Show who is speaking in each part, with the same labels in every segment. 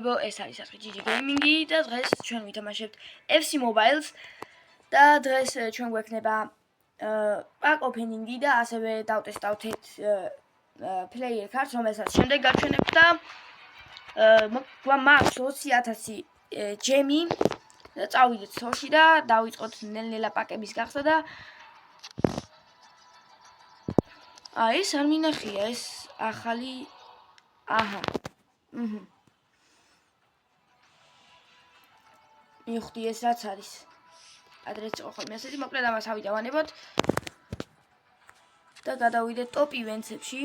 Speaker 1: მეგობრებო, ეს არის არხი GG Gaming-ი და დღეს ჩვენ ვითამაშებთ FC Mobiles და დღეს ჩვენ გვექნება pack opening-ი და ასევე დავტესტავთ player cards, რომელსაც შემდეგ გავჩვენებთ და გვაქვს 20,000 ჯემი და წავიდეთ სოში და დავიწყოთ ნელ-ნელა პაკების გახსნა და ეს არ მინახია ეს ახალი აჰა მივხვდი ეს რაც არის ადრესი იყო ხოლმე ასეთი მოკლედ ამას ავიდავანებოთ და გადავიდეთ ტოპ ივენტებში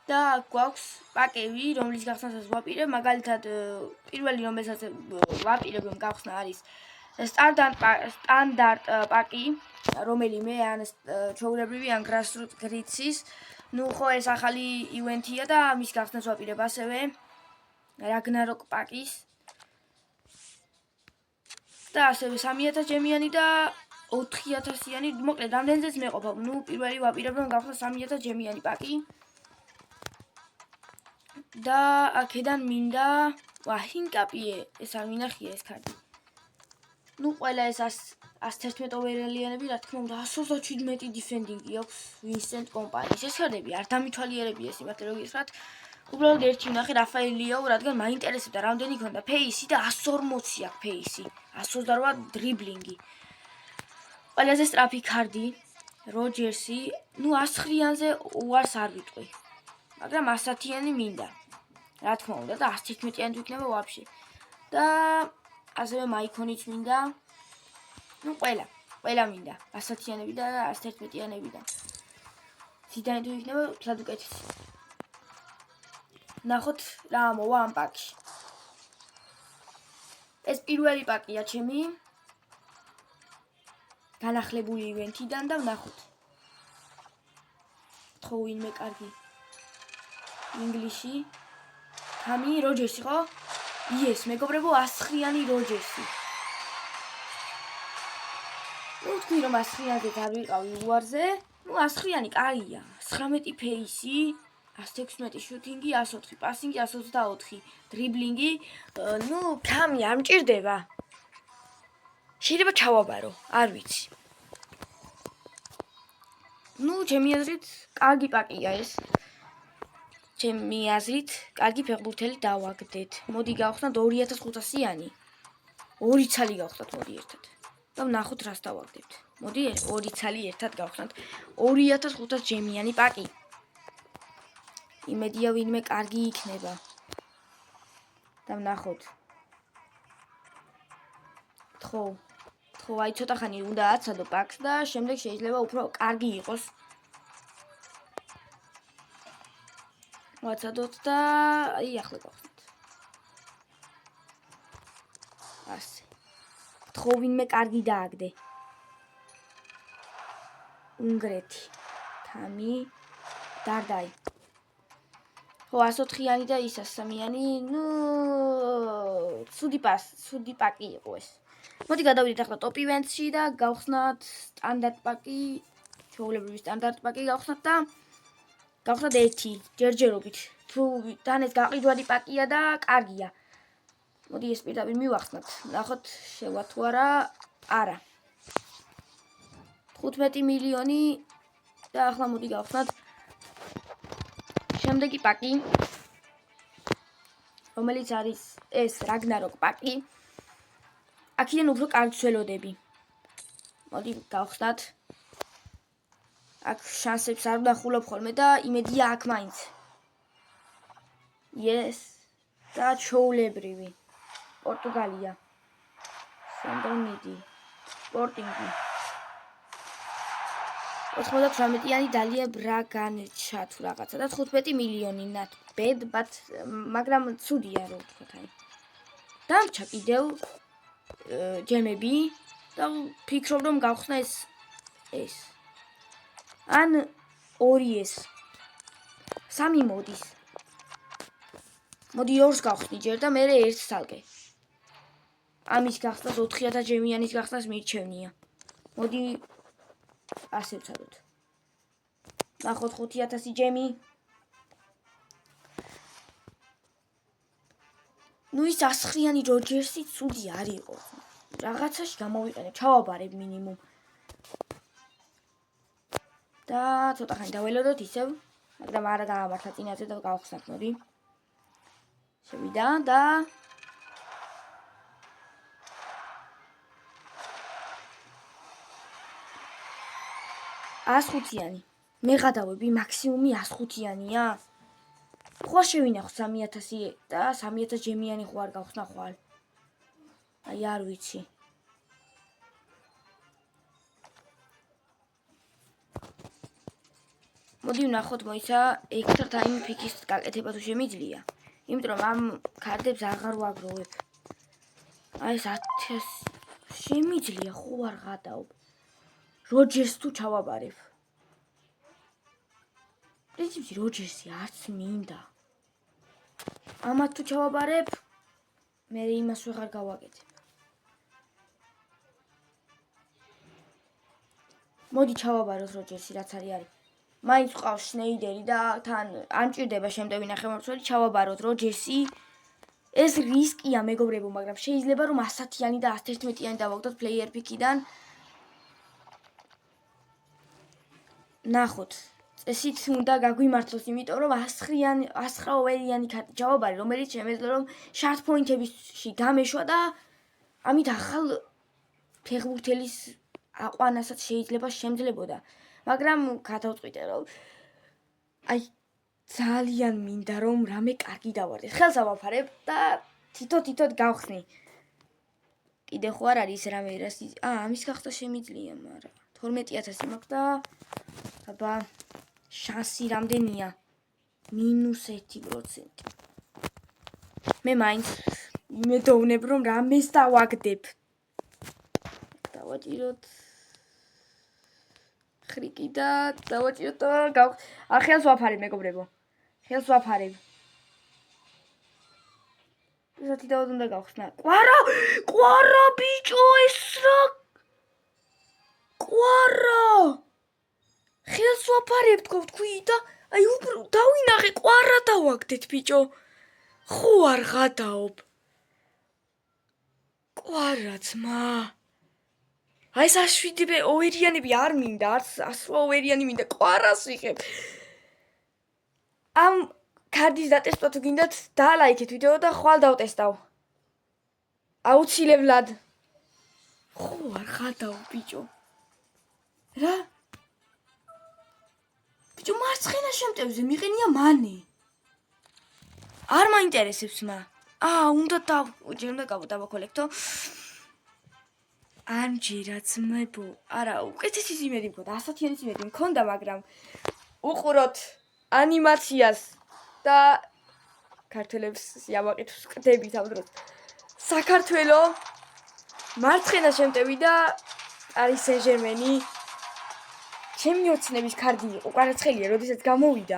Speaker 1: და გვაქვს პაკები რომლის გახსნასაც ვაპირებ მაგალითად პირველი რომელსაც ვაპირებ რომ გავხსნა არის სტანდარტ პაკი რომელიმე ან ჩვეულებრივი ან გრიცის ნუ ხო ეს ახალი ივენთია და მის გახსნას ვაპირებ ასევე რაგნაროკ პაკის და ასევე 3000 ჯემიანი და 4000-იანი მოკლედ რამდენზეც მეყოფა ნუ პირველი ვაპირებ რომ გავხსნა 3000 ჯემიანი პაკი და აქედან მინდა ჰინკაპიე ეს არ მინახია ეს კარტი ნუ ყველა ეს 111 ოვერალიანები რა თქმა უნდა 127 დიფენდინგი აქვს ვინსენტ კომპანიის ეს კარტები არ დამითვალიერებია ეს იმათ რომ გითხრათ უბრალოდ ერთი ვნახე რაფაელიაო რადგან მაინტერესებდა რამდენი ქონდა ფეისი და 140 აქვს ფეისი 128 დრიბლინგი ყველაზე სტრაფი კარდი როჯერსი ნუ 109-ზე უარს არ ვიტყვი მაგრამ 110-იანი მინდა რა თქმა უნდა და 111-იანი თუ იქნება ვაფშე და ასევე მაიკონიც მინდა ნუ ყველა მინდა 110-იანები და 111-იანებიდან ზიდანი თუ იქნება თლად უკეთესი ნახოთ რა მოვა ამ პაკში ეს პირველი პაკია ჩემი განახლებული ივენთიდან და ვნახოთ ხო ვინმე კარგი ინგლისში თამი როჯერსი ხო? იეს, მეგობრებო 109-იანი როჯერსი. ნუ თქვი რომ 109-ზე არ ვიყავი უარზე, ნუ 109-იანი კაია. 19 ფეისი, 116 შუტინგი, 104 პასინგი, 124 დრიბლინგი. ნუ თამი არ მჭირდება. შეიძლება ჩავაბარო, არ ვიცი. ნუ ჩემი აზრით, კარგი პაკია ეს. ჩემი აზრით, კარგი ფეხბურთელი დავაგდეთ. მოდი გავხსნათ 2500-იანი. ორი ცალი გავხსნათ მოდი ერთად. და ვნახოთ რას დავაგდებთ. მოდი ორი ცალი ერთად გავხსნათ 2500 ჯემიანი პაკი. იმედია ვინმე კარგი იქნება. და ვნახოთ. ხო, აი ცოტა ხანი უნდა აცადო პაკს და შემდეგ შეიძლება უფრო კარგი იყოს. ვაცადოთ და აი ახლა გავხსნათ. ასე. ხო ვინმე კარგი დააგდე. უნგრეთი. თამი დარდაი. ხო 104-იანი და ის 103-იანი, ნუ ცუდი პაკი იყო ეს. მოდი გადავიდეთ ახლა ტოპ ივენტში და გავხსნათ სტანდარტ პაკი, ჩვეულებრივი სტანდარტ პაკი გავხსნათ და გავხსნათ ერთი ჯერჯერობით. თუ დანეს გაყიდვადი პაკია და კარგია. მოდი ეს პირდაპირ მივახსნათ. ნახოთ შევა თუ არა. 15 მილიონი და ახლა მოდი გავხსნათ შემდეგი პაკი. რომელიც არის ეს რაგნაროკ პაკი. აქედან უფრო კარგს ველოდები. მოდი გავხსნათ. აქ შანსებს არ ვნახულობ ხოლმე და იმედია აქ მაინც. Yes. და ჩოულებრივი. პორტუგალია. სენტრომიდი. სპორტინგი. 98-იანი დალია ბრაგანჩა თუ რაღაცა და 15 მილიონი not bad but მაგრამ ცუდია რომ ვთქვათ აი. დამჭა კიდევ ჯემები და ფიქრობ რომ გავხსნა ეს ან ორი ეს სამი მოდის. მოდი ორს გავხსნი ჯერ და მე ერთს თალკე. ამის გახსნას 4000 ჯემიანის გახსნას მირჩევნია. მოდი ასე ვცადოთ. ნახოთ 5000 ჯემი. ნუ ის 100-იანი როჯერსი ცუდი არ იყო. რაღაცაში გამოვიყენებ, ჩავაბარებ მინიმუმ. და ცოტა ხანი დაველოდოთ ისევ, მაგრამ არა გაამართლა წინაზე და გავხსნათ მოდი. შევიდა და 105-იანი. მე გადავები მაქსიმუმი 105-იანია. ხო შევინახო 3000 და 3000 ჯემიანი ხო არ გავხსნა ხვალ. აი არ ვიცი. მოდი ვნახოთ მოიცა extra time pick-ის გაკეთება თუ შემიძლია. იმიტომ რომ ამ კარტებს აღარ ვაგროვებ. აი ეს 1000 შემიძლია ხო არ გადავ. როჯერს თუ ჩავაბარებ. პრინციპში როჯერსი არც მინდა. ამათ თუ ჩავაბარებ, მე იმას ვეღარ გავაკეთებ. მოდი ჩავაბაროთ როჯერსი რაც არის. მაინც ყავს შნეიდერი და თან არ მჭირდება შემტევი ნახევარმცველი ჩავაბაროთ როჯერსი. ეს რისკია მეგობრებო, მაგრამ შეიძლება რომ 110-იანი და 111-იანი დავაგდოთ player pick-იდან. ნახოთ. წესით უნდა გაგვიმართლოს, იმიტომ რომ 109-იანი კარტი ჩავაბარე, რომელიც შემეძლო რომ შარტ პოინტებში დამეშვა და ამით ახალ ფეხბურთელის აყვანასაც შეიძლება შემძლებოდა. მაგრამ გადავწყვიტე რომ აი ძალიან მინდა რომ რამე კარგი დავარდე. ხელს ავაფარებ და თითო გავხსნი. კიდე ხო არ არის რამე რას ამის გახსნა შემიძლია, მაგრამ 12000 მაქვს და აბა შანსი რამდენია? -1%. მე მაინც იმედოვნებ რომ რამეს დავაგდებ. დავაჭიროთ ხრიკი და დავაჭიროთ და ხელს ვაფარებ მეგობრებო. ხელს ვაფარებ. ესეთი დავად უნდა გავხსნა. კვარა ბიჭო ეს რა? კვარა! ხელს ვაფარებ თქვი და აი უბრალოდ დავინახე კვარა დავაგდეთ ბიჭო. ხო არ გადაობ. კვარა ძმა. აი ეს 7 ოვერიანები არ მინდა, არც 100 ოვერიანი მინდა, კვარას ვიღებ. ამ კარდის დატესტვა თუ გინდათ, დალაიქეთ ვიდეო და ხვალ დავტესტავ. აუცილებლად. ხო არ გადაობ ბიჭო. რა? ბიჭო მარცხენა შემტევზე მიყენია მანე. არ მაინტერესებს მა. უნდა დავაკოლექტო. ამჯერად ძმებო, არა, უკეთესი იმედი მქონდა, 100-იანი იმედი მქონდა, მაგრამ უყუროთ ანიმაციას და ქართველებს იავაკეთოს ყდებით ამ დროს. საქართველო მარცხენა შემტევი და პარი სენ-ჟერმენი. ჩემი ოცნების კარდი იყო, კვარაცხელია, როდესაც გამოვიდა.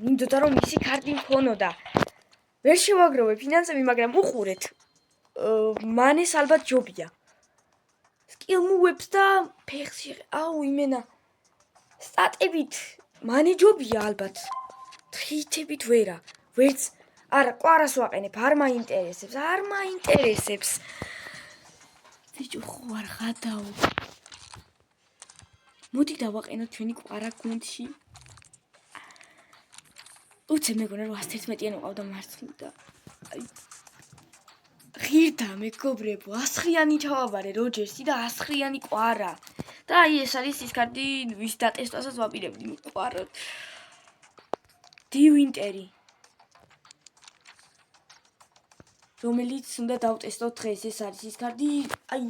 Speaker 1: მინდოდა რომ ისი კარდი მქონოდა. ვერ შევაგროვე ფინანსები, მაგრამ უყურეთ. მანეს ალბათ ჯობია. სკილ მუვებს და ფეხში იმენა სტატებით მანე ჯობია ალბათ. თრითებით ვერა. ვერც არა კვარას ვაყენებ, არ მაინტერესებს. ბიჭო ხო არ გადაო. მოდი დავაყენოთ ჩვენი კვარა გუნდში. უცებ მეგონა რომ 111-იანი ყავდა მარცხნივ და აი ღირდა მეგობრებო 100-იანი ჩავაბარე როჯერსი და 100-იანი კვარა. და აი ეს არის ის კარდი ვის დატესტვასაც ვაპირებდი კვარა. დივინტერი. რომელიც უნდა დავტესტოთ დღეს ეს არის ის კარდი. აი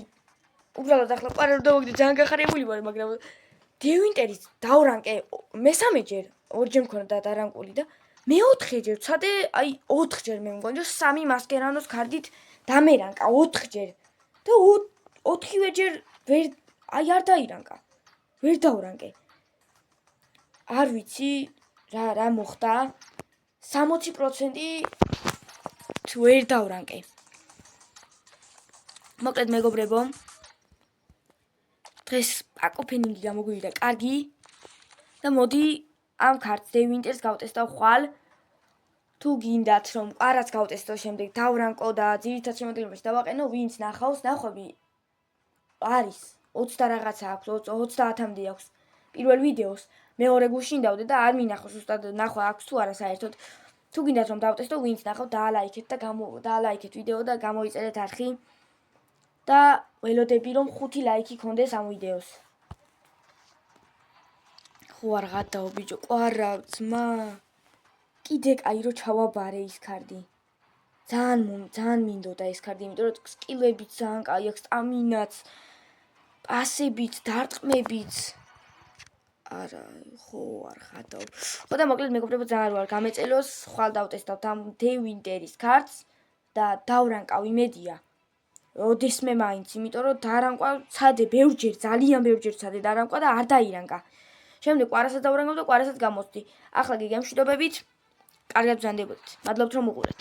Speaker 1: უბრალოდ ახლა კვარა დავაგდე ძალიან გახარებული ვარ, მაგრამ დივინტერის დავრანკე მესამეჯერ ორჯერ მქონდა დარანკული და მეოთხეჯერ ვცადე აი 4ჯერ მე მგონი რომ 3 მასკერანოს კარდით დამერანკა 4ჯერ და 4-ვეჯერ ვერ აი არ დაირანკა. ვერ დავრანკე. არ ვიცი რა მოხდა. 60% ვერ დავრანკე. მოკლედ მეგობრებო დღეს პაკოფენინგი გამოგვივიდა კარგი და მოდი ამ კარტს დევინტერს გავტესტავ ხვალ. თუ თუ გინდათ რომ ყარაც გავტესტო შემდეგ დავრანკო და ძირითად შემოდგენაში დავაყენო, ვინც ნახავს, ნახვები არის 20 და რაღაცა აქვს, 30-მდე აქვს პირველ ვიდეოს. მეორე გუშინ დავდე და არ მინახავს უბრალოდ ნახვა აქვს თუ არა საერთოდ. თუ გინდათ რომ დავტესტო, ვინც ნახავ, დაალაიქეთ და დაალაიქეთ ვიდეო და გამოიწერეთ არხი. და ველოდები რომ 5 ლაიქი გქონდეს ამ ვიდეოს. ხო არ გადაო ბიჭო, ყვარავ ძმა. კიდე კაი რო ჩავაბარე ის კარდი. ძალიან მინდოდა ეს კარდი, იმიტომ რომ სკილებიც ძალიან კაი აქვს, სტამინაც, პასებიც, დარტყმებიც. არა, ხო არ გადაო. ხო და მოკლედ მეგობრებო, ძალიან ვარ გამეწელოს, ხვალ დავტესტავთ ამ დევინტერის კარტს და დავრანკავ იმედია. ოდესმე მაინც, იმიტომ რომ დარანკვა ცადე ბევრჯერ, ძალიან ბევრჯერ ცადე დარანკვა და არ დაირანკა. შემდეგ ყვარასაც დავრანგავ და ყვარასაც გამოსდი. ახლა გიგემშვიდობებით, კარგად ბრძანდებოდეთ. მადლობთ რომ უყურეთ.